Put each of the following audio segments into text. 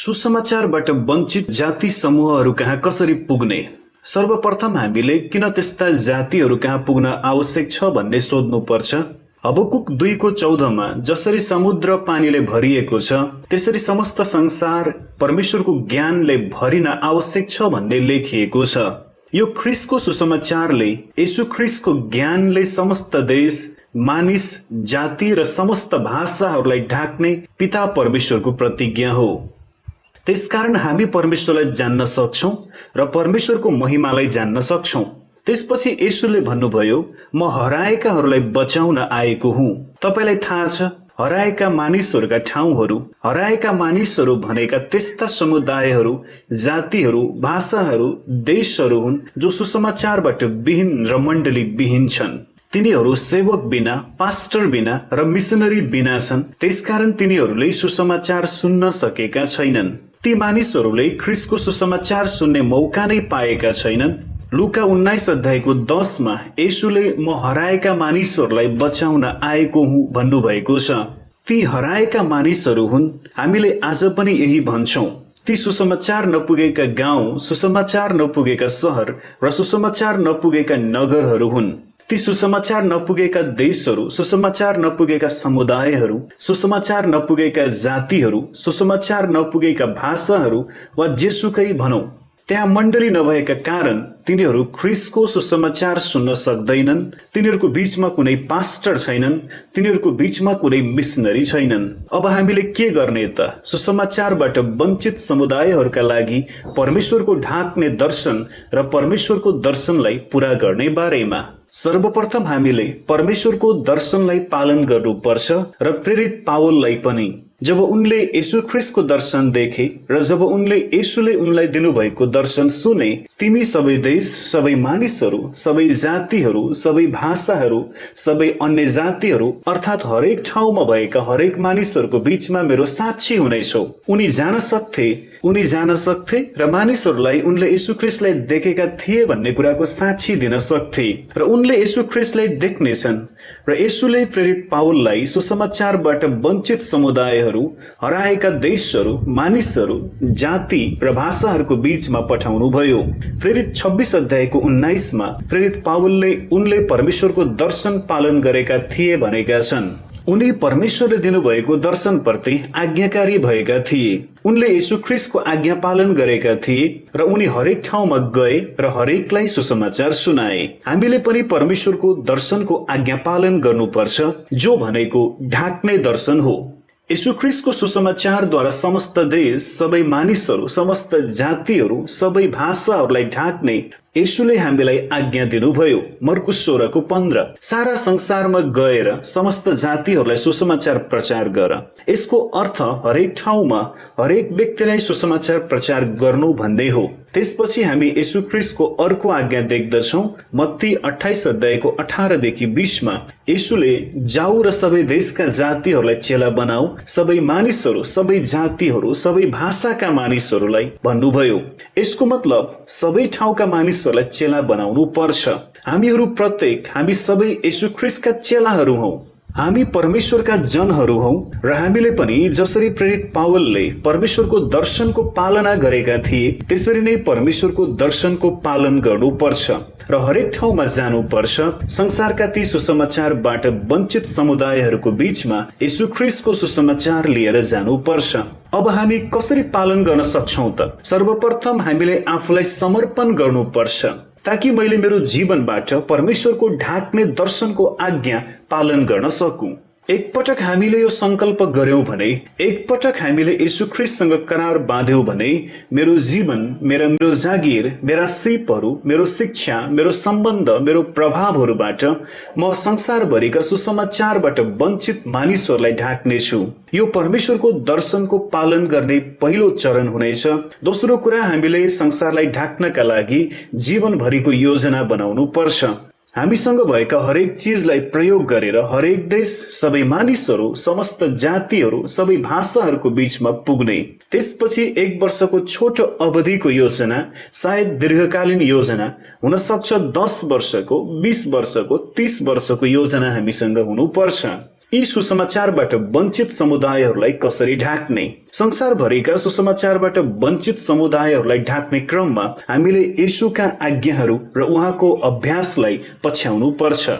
सुसमाचारबाट वञ्चित जाति समूहहरू कहाँ कसरी पुग्ने? सर्वप्रथम हामीले किन त्यस्ता जातिहरू कहाँ पुग्न आवश्यक छ भन्ने सोध्नुपर्छ। हबकुक 2:14 जसरी समुद्र पानीले भरिएको छ त्यसरी समस्त संसार परमेश्वरको ज्ञानले भरिन आवश्यक छ भन्ने लेखिएको छ। यो ख्रीष्टको सुसमाचारले येशू ख्रीष्टको ज्ञानले समस्त देश, मानिस, जाति र समस्त भाषाहरूलाई ढाक्ने पिता परमेश्वरको प्रतिज्ञा हो। त्यसकारण हामी परमेश्वरलाई जान्न सक्छौं र परमेश्वरको महिमालाई जान्न सक्छौं। त्यसपछि येशूले भन्नुभयो, म हराएकाहरूलाई बचाउन आएको हुँ। तपाईलाई थाहा छ, हराएका मानिसहरूका ठाउँहरू, हराएका मानिसहरू भनेका त्यस्ता समुदायहरू, जातिहरू, भाषाहरू, देशहरू हुन् जो सुसमाचारबाट विहीन र मण्डली विहीन छन्। तिनीहरू सेवक बिना, पास्टर बिना र मिशनरी बिना छन्। त्यसकारण तिनीहरूले सुसमाचार सुन्न सकेका छैनन्। ती मानिसहरूले ख्रीष्टको सुसमाचार सुन्ने मौका नै पाएका छैनन्। लुका 19:10 येशूले म हराएका मानिसहरूलाई बचाउन आएको हुँ भन्नुभएको छ। ती हराएका मानिसहरू हुन्। हामीले आज पनि यही भन्छौं। ती सुसमाचार नपुगेका गाउँ, सुसमाचार नपुगेका शहर र सुसमाचार नपुगेका नगरहरू हुन्। ती सुसमाचार नपुगेका देशहरू, सुसमाचार नपुगेका समुदायहरू, सुसमाचार नपुगेका जातिहरू, सुसमाचार नपुगेका भाषाहरू वा जेसुकै भनौं, त्यहाँ मण्डली नभएका कारण तिनीहरू ख्रीष्टको सुसमाचार सुन्न सक्दैनन्। तिनीहरूको बीचमा कुनै पास्टर छैनन्। तिनीहरूको बीचमा कुनै मिशनरी छैनन्। अब हामीले के गर्ने त? सुसमाचारबाट वञ्चित समुदायहरूका लागि परमेश्वरको ढाक्ने दर्शन र परमेश्वरको दर्शनलाई पूरा गर्ने बारेमा सर्वप्रथम हामीले परमेश्वरको दर्शनलाई पालन गर्नुपर्छ र प्रेरित पावललाई पनि जब उनले येशू ख्रीष्टको दर्शन देखे र जब येशूले उनलाई दिनुभएको दर्शन सुने, तिमी सबै देश, सबै मानिसहरू, सबै जातिहरू, सबै भाषाहरू, सबै अन्य जातिहरू अर्थात् हरेक ठाउँमा भएका हरेक मानिसहरूको बीचमा मेरो साक्षी हुनेछौ। उनी जान सक्थे र मानिसहरूलाई उनले येशू ख्रीष्टलाई देखेका थिए भन्ने कुराको साक्षी दिन सक्थे र उनले येशू ख्रीष्टलाई देख्नेछन्। र येशूले प्रेरित पावललाई सुसमाचारबाट वञ्चित समुदायहरू, हराएका देशहरू, मानिसहरू, जाति र भाषाहरूको बीचमा पठाउनु भयो। प्रेरित 26:19 प्रेरित पावलले उनले परमेश्वरको दर्शन पालन गरेका थिए भनेका छन्। उनी परमेश्वरले दिनुभएको दर्शनप्रति आज्ञाकारी भएका थिए। उनले येशू ख्रीष्टको आज्ञा पालन गरेका थिए र उनी हरेक ठाउँमा गए र हरेकलाई सुसमाचार सुनाए। हामीले पनि परमेश्वरको दर्शनको आज्ञा पालन गर्नुपर्छ, जो भनेको ढाक्ने दर्शन हो। येशू ख्रीष्टको सुसमाचारद्वारा समस्त देश, सबै मानिसहरू, समस्त जातिहरू, सबै भाषाहरूलाई ढाक्ने येशूले हामीलाई आज्ञा दिनुभयो। मर्कुस 16:15 सारा संसारमा गएर समस्त जातिहरूलाई सुसमाचार प्रचार गर। यसको अर्थ हरेक ठाउँमा हरेक व्यक्तिलाई सुसमाचार प्रचार गर्नु भन्ने हो। त्यसपछि हामी येशू ख्रीष्टको अर्को आज्ञा देख्दछौं। मत्ती 28:18-20 येशूले जाऊ र सबै देशका जातिहरूलाई चेला बनाऊ, सबै मानिसहरू, सबै जातिहरू, सबै भाषाका मानिसहरूलाई भन्नुभयो। यसको मतलब सबै ठाउँका मानिसहरूलाई चेला बनाउनु पर्छ। हामी सबै येशू ख्रीष्टका चेलाहरू हौं। हामी परमेश्वरका जनहरू हौं र हामीले पनि जसरी प्रेरित पावलले परमेश्वरको दर्शनको पालना गरेका थिए त्यसरी नै परमेश्वरको दर्शनको पालन गर्नुपर्छ र हरेक ठाउँमा जानुपर्छ। संसारका ती सुसमाचारबाट वञ्चित समुदायहरूको बीचमा येशू ख्रीष्टको सुसमाचार लिएर जानुपर्छ। अब हामी कसरी पालन गर्न सक्छौं त? सर्वप्रथम हामीले आफूलाई समर्पण गर्नुपर्छ ताकि मैले मेरो जीवनबाट परमेश्वरको ढाक्ने दर्शनको आज्ञा पालन गर्न सकूं। एकपटक हामीले यो संकल्प गर्यौं भने, एकपटक हामीले येशू ख्रीष्टसँग करार बाँध्यौं भने मेरो जीवन, मेरो जागिर, मेरा सिपहरू, मेरो शिक्षा, मेरो सम्बन्ध, मेरो प्रभावहरूबाट म संसारभरिका सुसमाचारबाट वञ्चित मानिसहरूलाई ढाक्नेछु। यो परमेश्वरको दर्शनको पालन गर्ने पहिलो चरण हुनेछ। दोस्रो कुरा, हामीले संसारलाई ढाक्नका लागि जीवनभरिको योजना बनाउनु पर्छ। हामीसँग भएका हरेक चीजलाई प्रयोग गरेर हरेक देश, सबै मानिसहरू, समस्त जातिहरू, सबै भाषाहरूको बीचमा पुग्ने। त्यसपछि 1 वर्षको छोटो अवधिको योजना, सायद दीर्घकालीन योजना, हुन सक्छ 10 वर्षको, 20 वर्षको, 30 वर्षको योजना हामीसँग हुनुपर्छ। यी सुसमाचारबाट वञ्चित समुदायहरूलाई कसरी ढाक्ने? संसारभरिका सुसमाचारबाट वञ्चित समुदायहरूलाई ढाक्ने क्रममा हामीले येशूका आज्ञाहरू र उहाँको अभ्यासलाई पछ्याउनु पर्छ।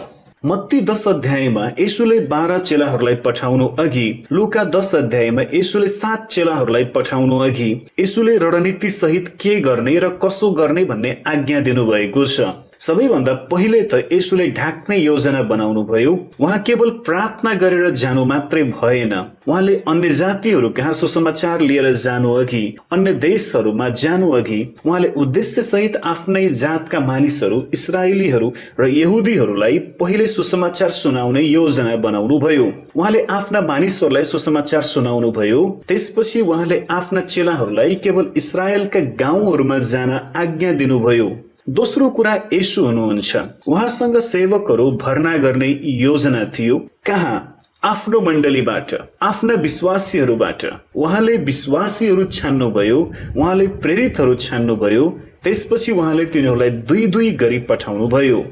मत्ती 10 अध्यायमा येशूले 12 चेलाहरूलाई पठाउनु अघि, लुका 10 अध्यायमा येशूले 7 चेलाहरूलाई पठाउनु अघि येशूले रणनीति सहित के गर्ने र कसो गर्ने भन्ने आज्ञा दिनुभएको छ। सबैभन्दा पहिले त येशूले ढाक्ने योजना बनाउनु भयो। उहाँ केवल प्रार्थना गरेर जानु मात्रै भएन, उहाँले अन्य जातिहरू कहाँ सुसमाचार लिएर जानु अघि, अन्य देशहरूमा जानु अघि उहाँले उद्देश्य सहित आफ्नै जातका मानिसहरू, इस्राएलीहरू र यहुदीहरूलाई पहिले सुसमाचार सुनाउने योजना बनाउनु भयो। उहाँले आफ्ना मानिसहरूलाई सुसमाचार सुनाउनु भयो। त्यसपछि उहाँले आफ्ना चेलाहरूलाई केवल इस्राएलका गाउँहरूमा जान आज्ञा दिनुभयो। दोस्रो कुरा, येशू हुनुहुन्छ। उहाँसँग सेवकहरू भर्ना गर्ने योजना थियो। कहाँ? आफ्नो मण्डलीबाट, आफ्ना विश्वासीहरूबाट। उहाँले विश्वासीहरू छान्नुभयो, उहाँले प्रेरितहरू छान्नुभयो। त्यसपछि उहाँले तिनीहरूलाई दुई दुई गरी पठाउनु भयो।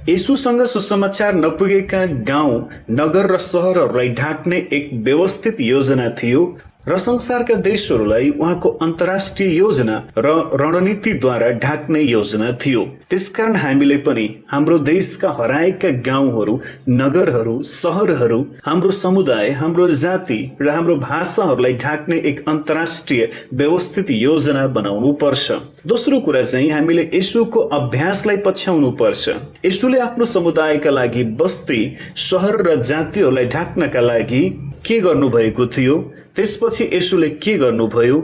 येशूसँग सुसमाचार नपुगेका गाउँ, नगर र सहरहरूलाई ढाक्ने एक व्यवस्थित योजना थियो र संसारका देशहरूलाई उहाँको अन्तर्राष्ट्रिय योजना र रणनीतिद्वारा ढाक्ने योजना थियो। त्यसकारण हामीले पनि हाम्रो देशका हराएका गाउँहरू, नगरहरू, सहरहरू, हाम्रो समुदाय, हाम्रो जाति र हाम्रो भाषाहरूलाई ढाक्ने एक अन्तर्राष्ट्रिय व्यवस्थित योजना बनाउनु पर्छ। दोस्रो कुरा चाहिँ हामीले येशूको अभ्यासलाई पछ्याउनु पर्छ। येशूले आफ्नो समुदायका लागि बस्ती, सहर र जातिहरूलाई ढाक्नका लागि के गर्नुभएको थियो? त्यसपछि येशूले के गर्नुभयो?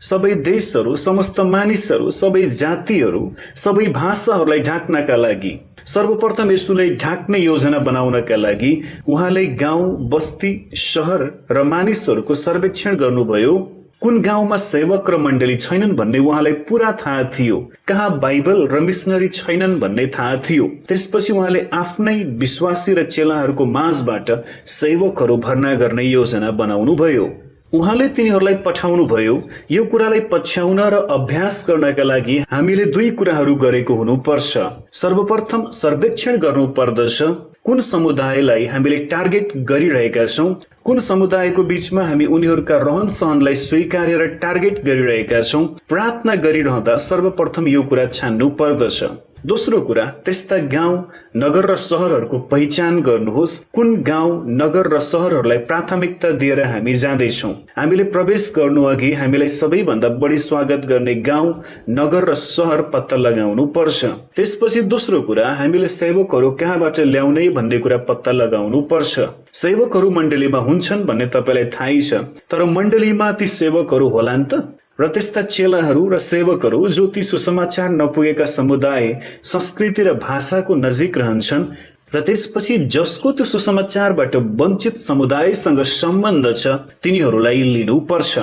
सबै देशहरू, समस्त मानिसहरू, सबै जातिहरू, सबै भाषाहरूलाई ढाक्नका लागि सर्वप्रथम येशूले ढाक्ने योजना बनाउनका लागि उहाँले गाउँ, बस्ती, सहर र मानिसहरूको सर्वेक्षण गर्नुभयो। कुन गाउँमा सेवक र मण्डली छैनन् भन्ने उहाँलाई पुरा थाहा थियो। कहाँ बाइबल र मिसनरी छैनन् भन्ने थाहा थियो। त्यसपछि उहाँले आफ्नै विश्वासी र चेलाहरूको माझबाट सेवकहरू भर्ना गर्ने योजना बनाउनु भयो। उहाँले तिनीहरूलाई पठाउनु भयो। यो कुरालाई पछ्याउन र अभ्यास गर्नका लागि हामीले दुई कुराहरू गरेको हुनुपर्छ। सर्वप्रथम सर्वेक्षण गर्नु पर्दछ। कुन समुदायलाई हामीले टार्गेट गरिरहेका छौँ, कुन समुदायको बीचमा हामी उनीहरूका रहन सहनलाई स्वीकार्य र टार्गेट गरिरहेका छौँ। प्रार्थना गरिरहँदा सर्वप्रथम यो कुरा छान्नु पर्दछ। दोस्रो कुरा, त्यस्ता गाउँ, नगर र सहरहरूको पहिचान गर्नुहोस्। कुन गाउँ, नगर र सहरहरूलाई प्राथमिकता दिएर हामी जाँदैछौँ। हामीले प्रवेश गर्नु अघि हामीलाई सबैभन्दा बढी स्वागत गर्ने गाउँ, नगर र सहर पत्ता लगाउनु पर्छ। त्यसपछि दोस्रो कुरा, हामीले सेवकहरू कहाँबाट ल्याउने भन्ने कुरा पत्ता लगाउनु पर्छ। सेवकहरू मण्डलीमा हुन्छन् भन्ने तपाईँलाई थाहै छ, तर मण्डलीमा ती सेवकहरू होलान् त? र त्यस्ता चेलाहरू र सेवकहरू जो ती सुसमाचार नपुगेका समुदाय, संस्कृति र भाषाको नजिक रहन्छन् र त्यसपछि जसको त्यो सुसमाचारबाट वञ्चित समुदायसँग सम्बन्ध छ, तिनीहरूलाई लिनुपर्छ।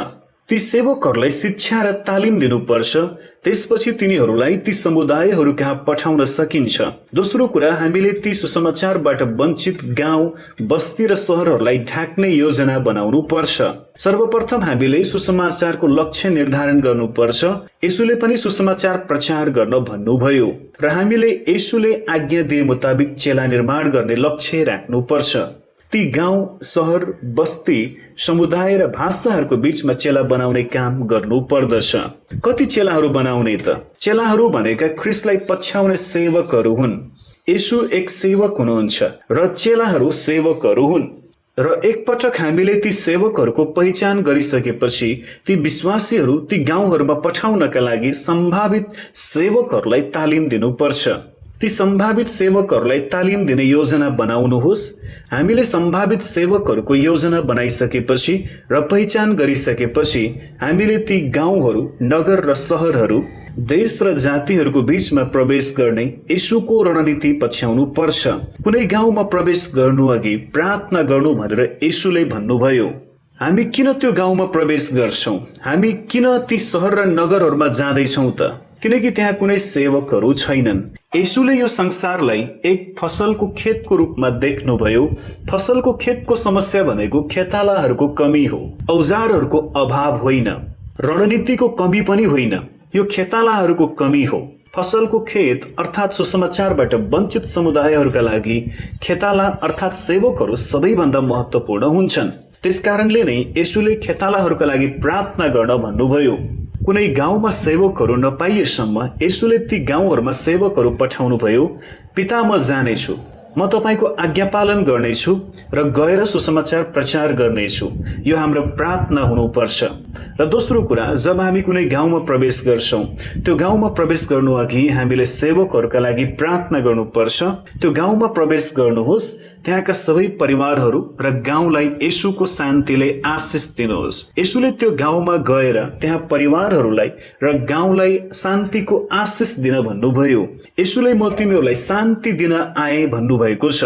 ती सेवकहरूलाई शिक्षा र तालिम दिनुपर्छ। त्यसपछि तिनीहरूलाई ती समुदायहरू कहाँ पठाउन सकिन्छ। दोस्रो कुरा, हामीले ती सुसमाचारबाट वञ्चित गाउँ, बस्ती र सहरहरूलाई ढाक्ने योजना बनाउनु पर्छ। सर्वप्रथम हामीले सुसमाचारको लक्ष्य निर्धारण गर्नुपर्छ। येशूले पनि सुसमाचार प्रचार गर्न भन्नुभयो र हामीले येशूले आज्ञा दिए मुताबिक चेला निर्माण गर्ने लक्ष्य राख्नुपर्छ। ती गाउँ, सहर, बस्ती, समुदाय र भाषाहरूको बीचमा चेला बनाउने काम गर्नु पर्दछ। कति चेलाहरू बनाउने त? चेलाहरू भनेका ख्रिस्टलाई पछ्याउने सेवकहरू हुन्। येशू एक सेवक हुनुहुन्छ र चेलाहरू सेवकहरू हुन्। र एकपटक हामीले ती सेवकहरूको पहिचान गरिसकेपछि ती विश्वासीहरू ती गाउँहरूमा पठाउनका लागि सम्भावित सेवकहरूलाई तालिम दिनुपर्छ। ती सम्भावित सेवकहरूलाई तालिम दिने योजना बनाउनुहोस्। हामीले सम्भावित सेवकहरूको योजना बनाइसकेपछि र पहिचान गरिसकेपछि हामीले ती गाउँहरू, नगर र सहरहरू, देश र जातिहरूको बीचमा प्रवेश गर्ने येशूको रणनीति पछ्याउनु पर्छ। कुनै गाउँमा प्रवेश गर्नु अघि प्रार्थना गर्नु भनेर येशूले भन्नुभयो। हामी किन त्यो गाउँमा प्रवेश गर्छौँ? हामी किन ती सहर र नगरहरूमा जाँदैछौँ त? किनकि त्यहाँ कुनै सेवकहरू छैनन्। येशूले यो संसारलाई एक फसलको खेतको रूपमा देख्नुभयो। फसलको खेतको समस्या भनेको खेतालाहरूको कमी हो, औजारहरूको अभाव होइन, रणनीतिको कमी पनि होइन, यो खेतालाहरूको कमी हो। फसलको खेत अर्थात् सुसमाचारबाट वञ्चित समुदायहरूका लागि खेताला अर्थात् सेवकहरू सबैभन्दा महत्त्वपूर्ण हुन्छन्। त्यसकारणले नै येशूले खेतालाहरूका लागि प्रार्थना गर्न भन्नुभयो। कुनै गाउँमा सेवकहरू नपाइएसम्म येशूले ती गाउँहरूमा सेवकहरू पठाउनुभयो। पिता, म जानेछु, म तपाईको आज्ञा पालन गर्नेछु र गएर सुसमाचार प्रचार गर्नेछु। यो हाम्रो प्रार्थना हुनुपर्छ। र दोस्रो कुरा, जब हामी कुनै गाउँमा प्रवेश गर्छौँ, त्यो गाउँमा प्रवेश गर्नु अघि हामीले सेवकहरूका लागि प्रार्थना गर्नुपर्छ। त्यो गाउँमा प्रवेश गर्नुहोस्, त्यहाँका सबै परिवारहरू र गाउँलाई येशूको शान्तिले आशिष दिनुहोस्। येशूले त्यो गाउँमा गएर त्यहाँ परिवारहरूलाई र गाउँलाई शान्तिको आशिष दिन भन्नुभयो। येशूले म तिमीहरूलाई शान्ति दिन आए भन्नुभएको छ।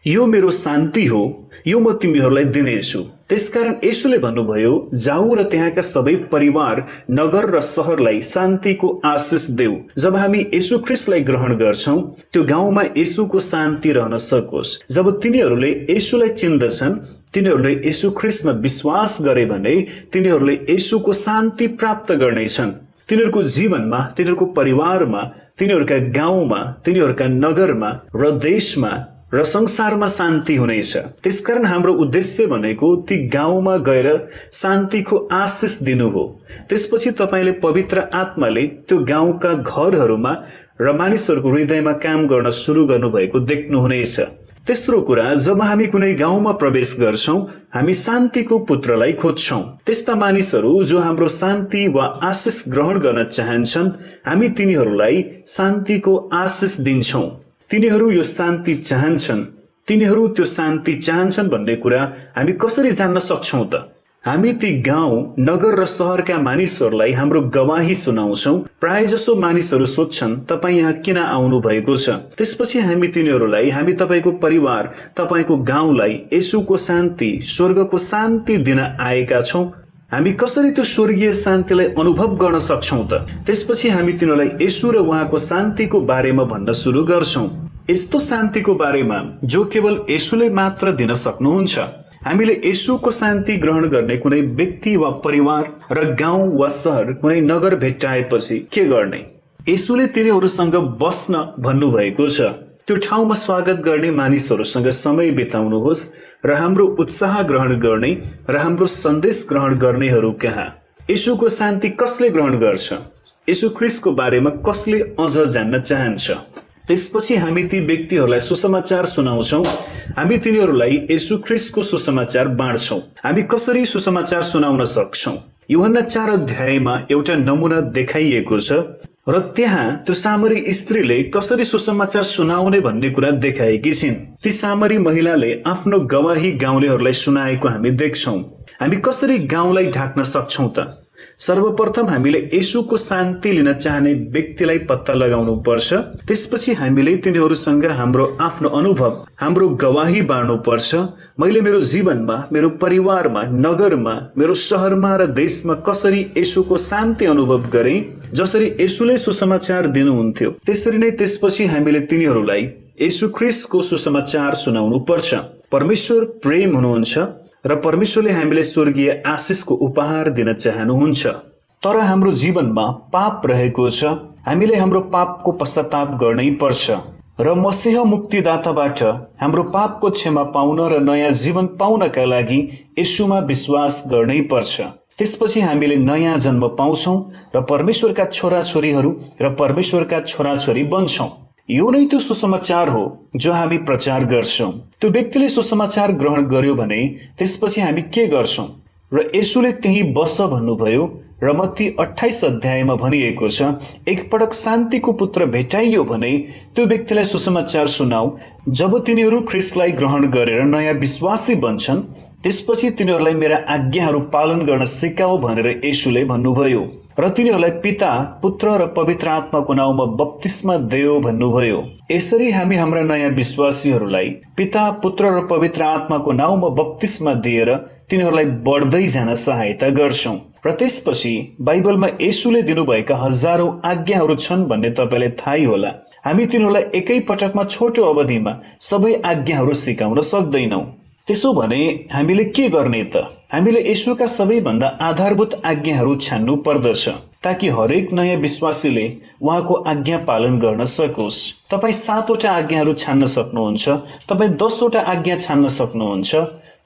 यो मेरो शान्ति हो, यो म तिमीहरूलाई दिनेछु। त्यसकारण येशूले भन्नुभयो, जाऊ र त्यहाँका सबै परिवार, नगर र शहरलाई शान्तिको आशिष देऊ। जब हामी येशू ख्रीष्टलाई ग्रहण गर्छौं, त्यो गाउँमा येशूको शान्ति रहन सकोस्। जब तिनीहरूले येशूलाई चिन्दछन्, तिनीहरूले येशू ख्रीष्टमा विश्वास गरे भने तिनीहरूले येशूको शान्ति प्राप्त गर्नेछन्। तिनीहरूको जीवनमा, तिनीहरूको परिवारमा, तिनीहरूका गाउँमा, तिनीहरूका नगरमा र देशमा र संसारमा शान्ति हुनेछ। त्यसकारण हाम्रो उद्देश्य भनेको ती गाउँमा गएर शान्तिको आशिष दिनु हो। त्यसपछि तपाईले पवित्र आत्माले त्यो गाउँका घरहरूमा र मानिसहरूको हृदयमा काम गर्न सुरु गर्नुभएको देख्नुहुनेछ। तेस्रो कुरा, जब हामी कुनै गाउँमा प्रवेश गर्छौं, हामी शान्तिको पुत्रलाई खोज्छौं। त्यस्ता मानिसहरू जो हाम्रो शान्ति वा आशिष ग्रहण गर्न चाहन्छन्, हामी तिनीहरूलाई शान्तिको आशिष दिन्छौं। तिनीहरू यो शान्ति चाहन्छन्, तिनीहरू त्यो शान्ति चाहन्छन् भन्ने कुरा हामी कसरी जान्न सक्छौं त? हामी ती गाउँ, नगर र शहरका मानिसहरूलाई हाम्रो गवाही सुनाउँछौं। प्राय जसो मानिसहरू सोध्छन्, तपाईँ यहाँ किन आउनु भएको छ? त्यसपछि हामी तिनीहरूलाई, हामी तपाईको परिवार, तपाईको गाउँलाई येशूको शान्ति, स्वर्गको शान्ति दिन आएका छौं। हामी कसरी त्यो स्वर्गीय शान्तिलाई अनुभव गर्न सक्छौं त? त्यसपछि हामी तिनीहरूलाई येशू र उहाँको शान्तिको बारेमा भन्न सुरु गर्छौं। यस्तो शान्तिको बारेमा जो केवल येशूले मात्र दिन सक्नुहुन्छ। हामीले येशूको शान्ति ग्रहण गर्ने कुनै व्यक्ति वा परिवार र गाउँ वा शहर, कुनै नगर भेट्टाएपछि के गर्ने? येशूले तिनीहरूसँग बस्न भन्नुभएको छ। त्यो ठाउँमा स्वागत गर्ने मानिसहरूसँग समय बिताउनुहोस् र हाम्रो उत्साह ग्रहण गर्ने र हाम्रो सन्देश ग्रहण गर्नेहरू कहाँ। येशूको शान्ति कसले ग्रहण गर्छ? येशू ख्रीष्टको बारेमा कसले अझ जान्न चाहन्छ? त्यसपछि हामी ती व्यक्तिहरूलाई सुसमाचार सुनाउँछौं। हामी तिनीहरूलाई येशू ख्रीष्टको सुसमाचार बाँड्छौं। हामी कसरी सुसमाचार सुनाउन सक्छौं? यूहन्ना 4 अध्यायमा एउटा नमुना देखाइएको छ र त्यहाँ त्यो सामरी स्त्रीले कसरी सुसमाचार सुनाउने भन्ने कुरा देखाएकी छिन्। ती सामरी महिलाले आफ्नो गवाही गाउँलेहरूलाई सुनाएको हामी देख्छौं। हामी कसरी गाउँलाई ढाक्न सक्छौं त? सर्वप्रथम हामीले येशूको शान्ति लिन चाहने व्यक्तिलाई पत्ता लगाउनु पर्छ। त्यसपछि हामीले तिनीहरूसँग हाम्रो आफ्नो अनुभव, हाम्रो गवाही बाँड्नु पर्छ। मैले मेरो जीवनमा, मेरो परिवारमा, नगरमा, मेरो शहरमा र देशमा कसरी येशूको शान्ति अनुभव गरेँ, जसरी येशूले सुसमाचार दिनुहुन्थ्यो, त्यसरी नै त्यसपछि हामीले तिनीहरूलाई येशू ख्रीष्टको सुसमाचार सुनाउनु पर्छ। परमेश्वर प्रेम हुनुहुन्छ र परमेश्वरले हामीले स्वर्गीय आशिषको उपहार दिन चाहनुहुन्छ। तर हाम्रो जीवनमा पाप रहेको छ। हामीले हाम्रो पापको पश्चाताप गर्नै पर्छ र मसीह मुक्तिदाताबाट हाम्रो पापको क्षमा पाउन र नयाँ जीवन पाउनका लागि येशूमा विश्वास गर्नै पर्छ। त्यसपछि हामीले नयाँ जन्म पाउँछौं र परमेश्वरका छोराछोरीहरू र परमेश्वरका छोराछोरी बन्छौं। यो नै त्यो सुसमाचार हो जो हामी प्रचार गर्छौं। त्यो व्यक्तिले सुसमाचार ग्रहण गर्यो भने त्यसपछि हामी के गर्छौं? र येशूले त्यही बस भन्नुभयो र मत्ती 28 अध्यायमा भनिएको छ, एकपटक शान्तिको पुत्र भेटाइयो भने त्यो व्यक्तिलाई सुसमाचार सुनाऊ। जब तिनीहरू ख्रीष्टलाई ग्रहण गरेर नयाँ विश्वासी बन्छन्, त्यसपछि तिनीहरूलाई मेरा आज्ञाहरू पालन गर्न सिकाऊ भनेर येशूले भन्नुभयो र तिनीहरूलाई पिता, पुत्र र पवित्र आत्माको नाउँमा बप्तिस्मा देऊ भन्नुभयो। यसरी हामी हाम्रा नयाँ विश्वासीहरूलाई पिता, पुत्र र पवित्र आत्माको नाउँमा बप्तिस्मा दिएर तिनीहरूलाई बढ्दै जान सहायता गर्छौं। र त्यसपछि बाइबलमा येशूले दिनुभएका हजारौं आज्ञाहरू छन् भन्ने तपाईलाई थाहै होला। हामी तिनीहरूलाई एकै पटकमा छोटो अवधिमा सबै आज्ञाहरू सिकाउन सक्दैनौं। त्यसो भने हामीले के गर्ने त? हामीले येशूका सबैभन्दा आधारभूत आज्ञाहरू छान्नु पर्दछ ताकि हरेक नयाँ विश्वासीले उहाँको आज्ञा पालन गर्न सकोस्। तपाईँ 7वटा आज्ञाहरू छान्न सक्नुहुन्छ, तपाईँ 10वटा आज्ञा छान्न सक्नुहुन्छ,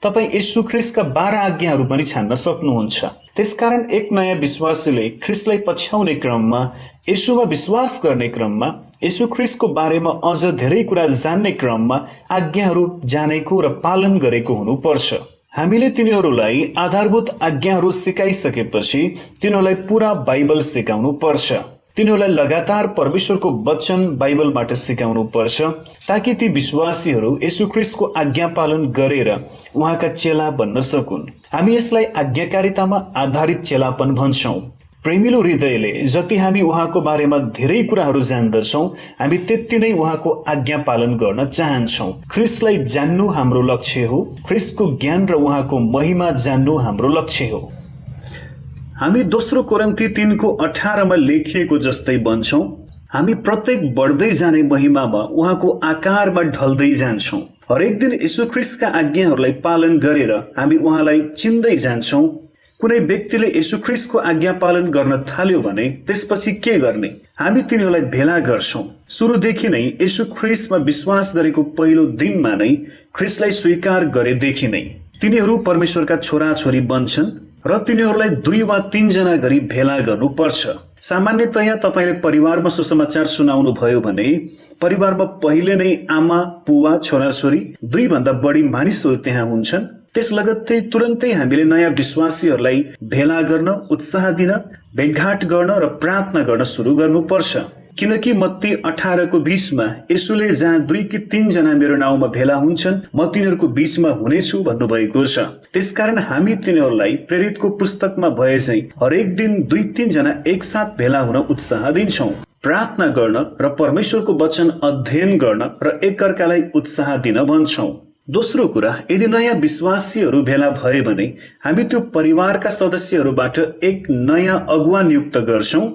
तपाईँ येशू ख्रीष्टका 12 आज्ञाहरू पनि छान्न सक्नुहुन्छ। त्यसकारण एक नयाँ विश्वासीले ख्रीष्टलाई पछ्याउने क्रममा, येशूमा विश्वास गर्ने क्रममा, येशू ख्रीष्टको बारेमा अझ धेरै कुरा जान्ने क्रममा आज्ञाहरू जानेको र पालन गरेको हुनुपर्छ। हामीले तिनीहरूलाई आधारभूत आज्ञाहरू सिकाइसकेपछि तिनीहरूलाई पूरा बाइबल सिकाउनु पर्छ। तिनीहरूलाई लगातार परमेश्वरको वचन बाइबलबाट सिकाउनु पर्छ ताकि ती विश्वासीहरू येशू ख्रीष्टको आज्ञा पालन गरेर उहाँका चेला बन्न सकुन्। हामी यसलाई आज्ञाकारितामा आधारित चेलापन भन्छौँ। प्रेमिलो हृदयले जति हामी उहाँको बारेमा धेरै कुराहरू जान्दछौँ, हामी त्यति नै उहाँको आज्ञा पालन गर्न चाहन्छौँ। ख्रीष्टलाई जान्नु हाम्रो लक्ष्य हो। ख्रीष्टको ज्ञान र उहाँको महिमा जान्नु हाम्रो लक्ष्य हो। हामी 2 कोरिन्थी 3:18 लेखिएको जस्तै बन्छौँ। हामी प्रत्येक बढ्दै जाने महिमामा उहाँको आकारमा ढल्दै जान्छौँ। हरेक दिन येशू ख्रीष्टका आज्ञाहरूलाई पालन गरेर हामी उहाँलाई चिन्दै जान्छौँ। कुनै व्यक्तिले येशू ख्रीष्टको आज्ञा पालन गर्न थाल्यो भने त्यसपछि के गर्ने? हामी तिनीहरूलाई भेला गर्छौँ। सुरुदेखि नै येशू ख्रीष्टमा विश्वास गरेको पहिलो दिनमा नै ख्रीष्टलाई स्वीकार गरेदेखि नै तिनीहरू परमेश्वरका छोराछोरी बन्छन् र तिनीहरूलाई 2 वा 3 जना गरी भेला गर्नुपर्छ। सामान्यतया तपाईले परिवारमा सुसमाचार सुनाउनु भयो भने परिवारमा पहिले नै आमा, बुवा, छोराछोरी 2 भन्दा बढी मानिसहरू त्यहाँ हुन्छन्। त्यस लगत्तै तुरन्तै हामीले नयाँ विश्वासीहरूलाई भेला गर्न, उत्साह दिन, भेटघाट गर्न र प्रार्थना गर्न सुरु गर्नुपर्छ। किनकि मत्ती 18:20 येशूले जहाँ 2 कि 3 जना मेरो नाउँमा भेला हुन्छन् म तिनीहरूको बीचमा हुनेछु भन्नुभएको छ। त्यसकारण हामी तिनीहरूलाई प्रेरितको पुस्तकमा भए चाहिँ हरेक दिन 2-3 जना एकसाथ भेला हुन उत्साह दिन्छौँ। प्रार्थना गर्न र परमेश्वरको वचन अध्ययन गर्न र एकअर्कालाई उत्साह दिन भन्छौँ। दोस्रो कुरा, यदि नयाँ विश्वासीहरू भेला भए भने हामी त्यो परिवारका सदस्यहरूबाट एक नयाँ अगुवा नियुक्त गर्छौँ।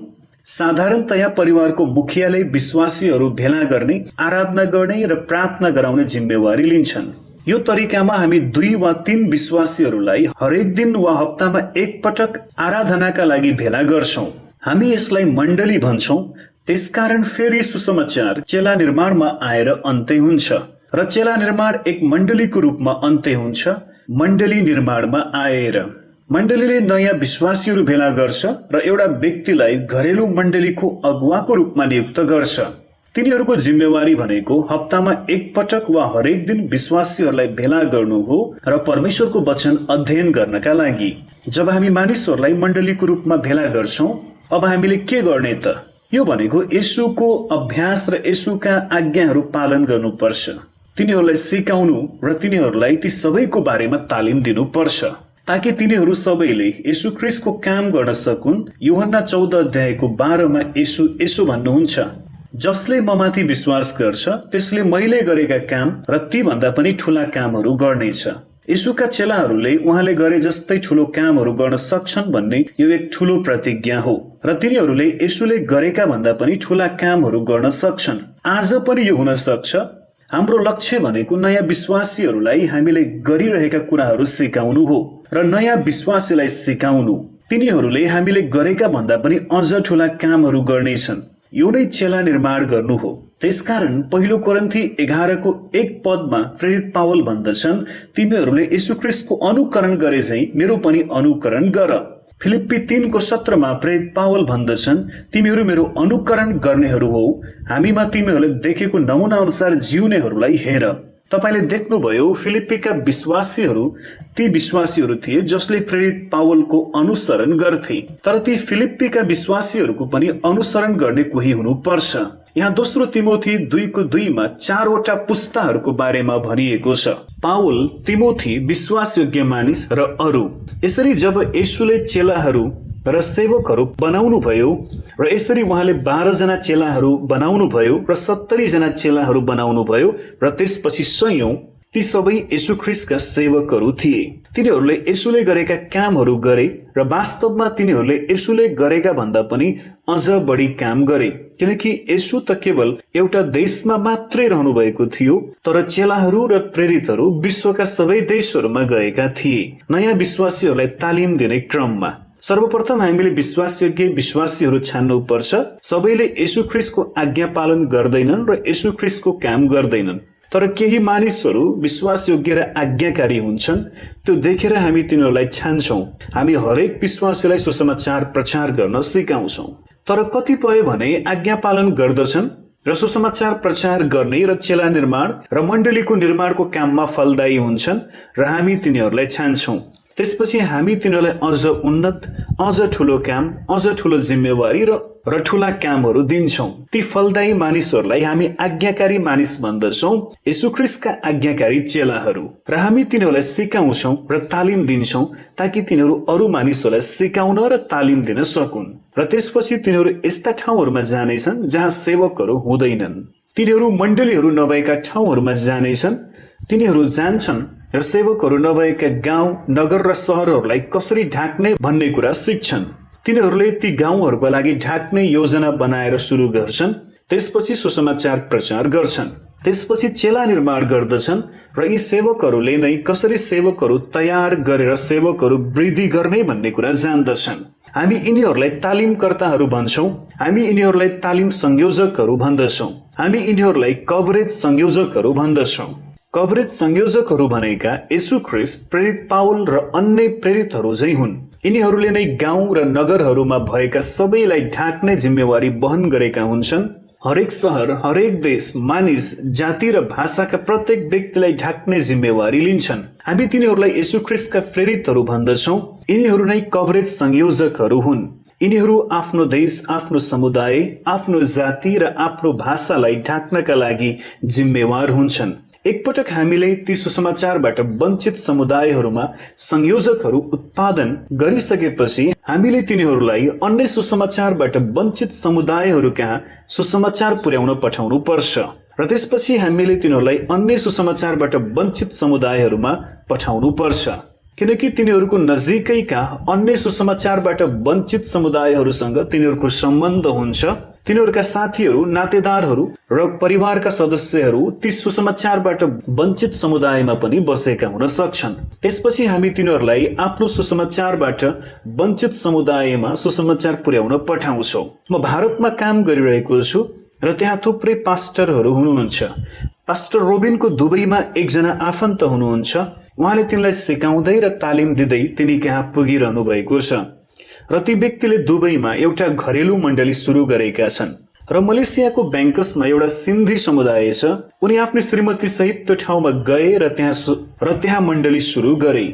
साधारणतया परिवारको मुखियाले विश्वासीहरू भेला गर्ने, आराधना गर्ने र प्रार्थना गराउने जिम्मेवारी लिन्छन्। यो तरिकामा हामी 2 वा 3 विश्वासीहरूलाई हरेक दिन वा हप्तामा एक पटक आराधनाका लागि भेला गर्छौँ। हामी यसलाई मण्डली भन्छौँ। त्यसकारण फेरि सुसमाचार चेला निर्माणमा आएर अन्त्य हुन्छ र चेला निर्माण एक मण्डलीको रूपमा अन्त्य हुन्छ। मण्डली निर्माणमा आएर मण्डलीले नयाँ विश्वासीहरू भेला गर्छ र एउटा व्यक्तिलाई घरेलु मण्डलीको अगुवाको रूपमा नियुक्त गर्छ। तिनीहरूको जिम्मेवारी भनेको हप्तामा एक पटक वा हरेक दिन विश्वासीहरूलाई भेला गर्नु हो र परमेश्वरको वचन अध्ययन गर्नका लागि। जब हामी मानिसहरूलाई मण्डलीको रूपमा भेला गर्छौँ, अब हामीले के गर्ने त? यो भनेको येशूको अभ्यास र येशूका आज्ञाहरू पालन गर्नुपर्छ। तिनीहरूलाई सिकाउनु र तिनीहरूलाई ती सबैको बारेमा तालिम दिनुपर्छ ताकि तिनीहरू सबैले येशू ख्रीष्टको काम गर्न सकुन्। यूहन्ना 14:12 येशू यसो भन्नुहुन्छ, जसले ममाथि विश्वास गर्छ त्यसले मैले गरेका काम र ती भन्दा पनि ठूला कामहरू गर्नेछ। येशूका चेलाहरूले उहाँले गरे जस्तै ठूलो कामहरू गर्न सक्छन् भन्ने यो एक ठूलो प्रतिज्ञा हो र तिनीहरूले येशूले गरेका भन्दा पनि ठूला कामहरू गर्न सक्छन्। आज पनि यो हुन सक्छ। हाम्रो लक्ष्य भनेको नयाँ विश्वासीहरूलाई हामीले गरिरहेका कुराहरू सिकाउनु हो र नयाँ विश्वासीलाई सिकाउनु तिनीहरूले हामीले गरेका भन्दा पनि अझ ठूला कामहरू गर्नेछन्। यो नै चेला निर्माण गर्नु हो। त्यसकारण पहिलो कोरिन्थी 11:1 प्रेरित पावल भन्दछन्, तिमीहरूले येशू ख्रीष्टको अनुकरण गरे चाहिँ मेरो पनि अनुकरण गर। फिलिप्पी 3:17 प्रेरित पावल भन्दछन्, तिमीहरू मेरो अनुकरण गर्नेहरू हो, हामीमा तिमीहरूले देखेको नमुना अनुसार जिउनेहरूलाई हेर। तपाईले देख्नुभयो फिलिप्पीका विश्वासीहरू ती विश्वासीहरू थिए जसले प्रेरित पावलको अनुसरण गर्थे। तर ती फिलिप्पीका विश्वासीहरूको पनि अनुसरण गर्ने कोही हुनुपर्छ। यहाँ दोस्रो तिमोथी 2:2 4वटा पुस्ताहरूको बारेमा भनिएको छ। पावल, तिमोथी, विश्वासयोग्य मानिस र अरू। यसरी जब येशूले चेलाहरू र सेवकहरू बनाउनु भयो र यसरी उहाँले 12 जना चेलाहरू बनाउनु भयो र 70 जना चेलाहरू बनाउनु भयो र त्यसपछि सयौं, ती सबै येशू ख्रीष्टका सेवकहरू थिए। तिनीहरूले येशूले गरेका कामहरू गरे र वास्तवमा तिनीहरूले येशूले गरेका भन्दा पनि अझ बढी काम गरे, किनकि येशू त केवल एउटा देशमा मात्रै रहनु भएको थियो, तर चेलाहरू र प्रेरितहरू विश्वका सबै देशहरूमा गएका थिए नयाँ विश्वासीहरूलाई तालिम दिने क्रममा। सर्वप्रथम हामीले विश्वासयोग्य विश्वासीहरू छान्नु पर्छ। सबैले येशू ख्रीष्टको आज्ञा पालन गर्दैनन् र येशू ख्रीष्टको काम गर्दैनन्, तर केही मानिसहरू विश्वासयोग्य र आज्ञाकारी हुन्छन्। त्यो देखेर हामी तिनीहरूलाई छान्छौँ। हामी हरेक विश्वासीलाई सुसमाचार प्रचार गर्न सिकाउँछौँ, तर कतिपय भने आज्ञा पालन गर्दछन् र सुसमाचार प्रचार गर्ने र चेला निर्माण र मण्डलीको निर्माणको काममा फलदायी हुन्छन् र हामी तिनीहरूलाई छान्छौँ। त्यसपछि हामी तिनीहरूलाई अझ उन्नत, अझ ठुलो काम, अझ ठुलो जिम्मेवारी र ठुला कामहरू दिन्छौँ। ती फलदायी मानिसहरूलाई हामी आज्ञाकारी मानिस भन्दछौँ, येशू ख्रीष्टका आज्ञाकारी चेलाहरू। र हामी तिनीहरूलाई सिकाउँछौँ र तालिम दिन्छौँ ताकि तिनीहरू अरू मानिसहरूलाई सिकाउन र तालिम दिन सकुन्। र त्यसपछि तिनीहरू यस्ता ठाउँहरूमा जानेछन् जहाँ सेवकहरू हुँदैनन्। तिनीहरू मण्डलीहरू नभएका ठाउँहरूमा जानेछन्। तिनीहरू जान्छन् र सेवकहरू नभएका गाउँ, नगर र सहरहरूलाई कसरी ढाक्ने भन्ने कुरा सिक्छन्। तिनीहरूले ती गाउँहरूका लागि ढाक्ने योजना बनाएर सुरु गर्छन्। त्यसपछि सुसमाचार प्रचार गर्छन्। त्यसपछि चेला निर्माण गर्दछन् र यी सेवकहरूले नै कसरी सेवकहरू तयार गरेर सेवकहरू वृद्धि गर्ने भन्ने कुरा जान्दछन्। हामी यिनीहरूलाई तालिमकर्ताहरू भन्छौँ। हामी यिनीहरूलाई तालिम संयोजकहरू भन्दछौँ। हामी यिनीहरूलाई कभरेज संयोजकहरू भन्दछौँ। कभरेज संयोजकहरू भनेका येशू ख्रीष्ट, प्रेरित पाउल र अन्य प्रेरितहरू झै हुन्। यिनीहरूले नै गाउँ र नगरहरूमा भएका सबैलाई ढाक्ने जिम्मेवारी वहन गरेका हुन्छन्। हरेक सहर, हरेक देश, मानिस, जाति र भाषाका प्रत्येक व्यक्तिलाई ढाक्ने जिम्मेवारी लिन्छन्। हामी तिनीहरूलाई येशू ख्रीष्टका प्रेरितहरू भन्दछौँ। यिनीहरू नै कभरेज संयोजकहरू हुन्। यिनीहरू आफ्नो देश, आफ्नो समुदाय, आफ्नो जाति र आफ्नो भाषालाई ढाक्नका लागि जिम्मेवार हुन्छन्। एकपटक हामीले ती सुसमाचारबाट वञ्चित समुदायहरूमा संयोजकहरू उत्पादन गरिसकेपछि हामीले तिनीहरूलाई अन्य सुसमाचारबाट वञ्चित समुदायहरू कहाँ सुसमाचार पुर्याउन पठाउनु पर्छ र त्यसपछि हामीले तिनीहरूलाई अन्य सुसमाचारबाट वञ्चित समुदायहरूमा पठाउनु पर्छ, किनकि तिनीहरूको नजिकैका अन्य सुसमाचारबाट वञ्चित समुदायहरूसँग तिनीहरूको सम्बन्ध हुन्छ। तिनीहरूका साथीहरू, नातेदारहरू र परिवारका सदस्यहरू ती सुसमाचारबाट वञ्चित समुदायमा पनि बसेका हुन सक्छन्। त्यसपछि हामी तिनीहरूलाई आफ्नो सुसमाचारबाट वञ्चित समुदायमा सुसमाचार पुर्याउन पठाउँछौँ। म भारतमा काम गरिरहेको छु र त्यहाँ थुप्रै पास्टरहरू हुनुहुन्छ। पास्टर रोबिनको दुबईमा एकजना आफन्त हुनुहुन्छ। उहाँले तिनलाई सिकाउँदै र तालिम दिँदै तिनी कहाँ पुगिरहनु भएको छ र ती व्यक्तिले दुबईमा एउटा घरेलु मण्डली सुरु गरेका छन्। र मलेसियाको ब्याङ्कसमा एउटा सिन्धी समुदाय छ। उनी आफ्नो श्रीमती सहित त्यो ठाउँमा गए र त्यहाँ मण्डली सुरु गरे।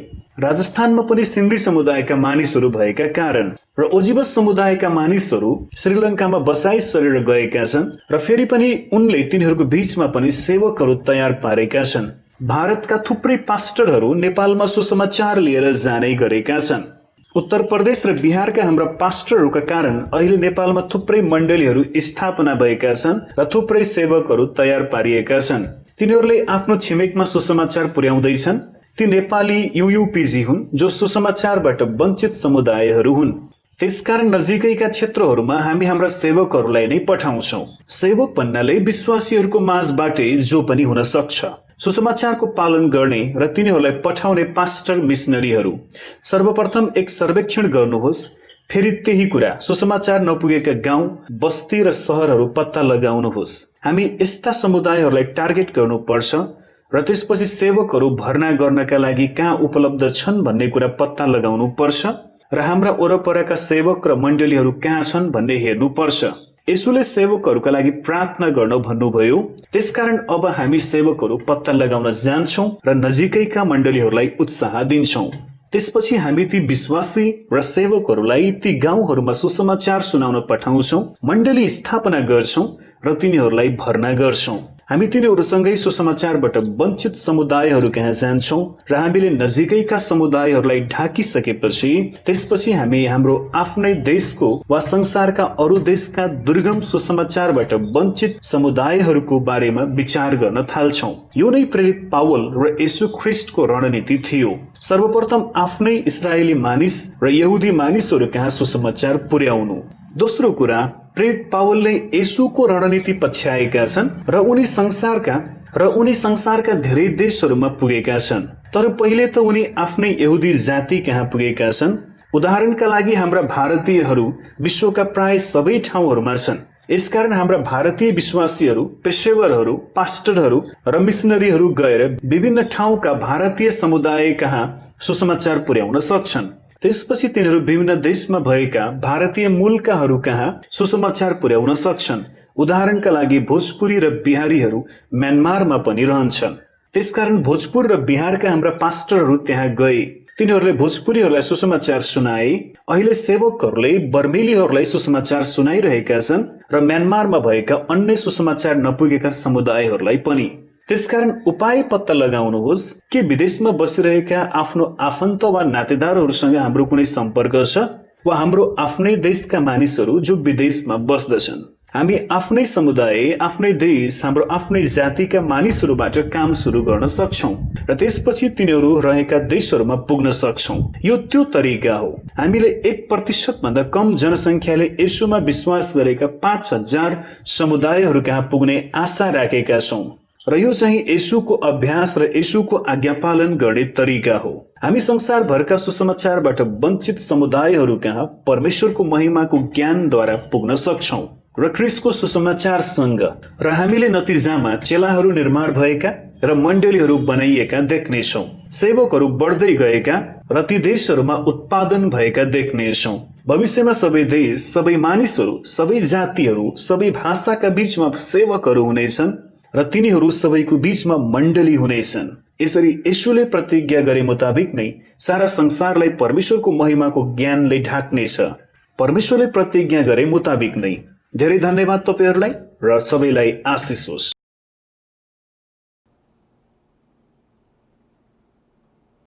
राजस्थानमा पनि सिन्धी समुदायका मानिसहरू भएका कारण र ओजिबस समुदायका मानिसहरू श्रीलङ्कामा बसाई सरेर गएका छन् र फेरि पनि उनले तिनीहरूको बीचमा पनि सेवकहरू तयार पारेका छन्। भारतका थुप्रै पास्टरहरू नेपालमा सुसमाचार लिएर जाने गरेका छन्। उत्तर प्रदेश र बिहारका हाम्रा पास्टरहरूका कारण अहिले नेपालमा थुप्रै मण्डलीहरू स्थापना भएका छन् र थुप्रै सेवकहरू तयार पारिएका छन्। तिनीहरूले आफ्नो छिमेकमा सुसमाचार पुर्याउँदैछन्। ती नेपाली युयुपिजी हुन् जो सुसमाचारबाट वञ्चित समुदायहरू हुन्। त्यसकारण नजिकैका क्षेत्रहरूमा हामी हाम्रा सेवकहरूलाई नै पठाउँछौँ। सेवक भन्नाले विश्वासीहरूको माझबाटै जो पनि हुन सक्छ। सुसमाचारको पालन गर्ने र तिनीहरूलाई पठाउने पास्टर मिसनरीहरू। सर्वप्रथम एक सर्वेक्षण गर्नुहोस्। फेरि त्यही कुरा, सुसमाचार नपुगेका गाउँ, बस्ती र सहरहरू पत्ता लगाउनुहोस्। हामी यस्ता समुदायहरूलाई टार्गेट गर्नुपर्छ र त्यसपछि सेवकहरू भर्ना गर्नका लागि कहाँ उपलब्ध छन् भन्ने कुरा पत्ता लगाउनु पर्छ र हाम्रा वरपरका सेवक र मण्डलीहरू कहाँ छन् भन्ने हेर्नुपर्छ। येशूले सेवकहरूका लागि प्रार्थना गर्न भन्नुभयो। त्यसकारण अब हामी सेवकहरू पत्ता लगाउन जान्छौँ र नजिकैका मण्डलीहरूलाई उत्साह दिन्छौँ। त्यसपछि हामी ती विश्वासी र सेवकहरूलाई ती गाउँहरूमा सुसमाचार सुनाउन पठाउँछौँ, मण्डली स्थापना गर्छौँ र तिनीहरूलाई भर्ना गर्छौँ। हामी तिनीहरूसँगै सुसमाचारबाट वञ्चित समुदायहरू कहाँ जान्छौं र हामीले नजिकैका समुदायहरूलाई ढाकिसकेपछि त्यसपछि हामी हाम्रो आफ्नै देशको वा संसारका अरू देशका दुर्गम सुसमाचारबाट वञ्चित समुदायहरूको बारेमा विचार गर्न थाल्छौं। यो नै प्रेरित पावल र येशू ख्रीष्टको रणनीति थियो। सर्वप्रथम आफ्नै इस्राएली मानिस र यहुदी मानिसहरू कहाँ सुसमाचार पुर्याउनु। दोस्रो कुरा, प्रेरित पावलले येशूको रणनीति पछ्याएका छन् र उनी संसारका धेरै देशहरूमा पुगेका छन्। तर पहिले त उनी आफ्नै यहुदी जाति कहाँ पुगेका छन्। उदाहरणका लागि हाम्रा भारतीयहरू विश्वका प्राय सबै ठाउँहरूमा छन्। यसकारण हाम्रा भारतीय विश्वासीहरू, पेशेवरहरू, पास्टरहरू र मिशनरीहरू गएर विभिन्न ठाउँका भारतीय समुदाय कहाँ सुसमाचार पुर्याउन सक्छन्। त्यसपछि तिनीहरू विभिन्न देशमा भएका भारतीय मूलकाहरू कहाँ सुसमाचार पुर्याउन सक्छन्। उदाहरणका लागि भोजपुरी र बिहारीहरू म्यानमारमा पनि रहन्छन्। त्यसकारण भोजपुर र बिहारका हाम्रा पास्टरहरू त्यहाँ गए। तिनीहरूले भोजपुरीहरूलाई सुसमाचार सुनाए। अहिले सेवकहरूले बर्मेलीहरूलाई सुसमाचार सुनाइरहेका छन् र म्यानमारमा भएका अन्य सुसमाचार नपुगेका समुदायहरूलाई पनि। त्यसकारण उपाय पत्ता लगाउनुहोस् के विदेशमा बसिरहेका आफ्नो आफन्त वा नातेदारहरूसँग हाम्रो कुनै सम्पर्क छ वा हाम्रो आफ्नै देशका मानिसहरू जो विदेशमा बस्दछन्। हामी आफ्नै समुदाय, आफ्नै देश, हाम्रो आफ्नै जातिका मानिसहरूबाट काम सुरु गर्न सक्छौं र त्यसपछि तिनीहरू रहेका देशहरूमा पुग्न सक्छौं। यो त्यो तरिका हो। हामीले 1% भन्दा कम जनसंख्याले येशूमा विश्वास गरेका 5000 समुदायहरू कहाँ पुग्ने आशा राखेका छौं र यो चाहिँ येशूको अभ्यास र येशूको आज्ञा पालन गर्ने तरिका हो। हामी संसारभरका सुसमाचारबाट वञ्चित समुदायहरू कहाँ परमेश्वरको महिमाको ज्ञानद्वारा पुग्न सक्छौं र ख्रीष्टको सुसमाचारसँग र हामीले नतिजामा चेलाहरू निर्माण भएका र मण्डलीहरू बनाइएका देख्नेछौं। सेवकहरू बढ्दै गएका र ती देशहरूमा उत्पादन भएका देख्नेछौं। भविष्यमा सबै देश, सबै मानिसहरू, सबै जातिहरू, सबै भाषाका बीचमा सेवकहरू हुनेछन् र तिनीहरू सबैको बीचमा मण्डली हुनेछन्। यसरी येशूले प्रतिज्ञा गरे मुताबिक नै सारा संसारलाई परमेश्वरको महिमाको ज्ञानले ढाक्नेछ। परमेश्वरले प्रतिज्ञा गरे मुताबिक नै। धेरै धन्यवाद तपाईहरूलाई र सबैलाई आशिष होस्।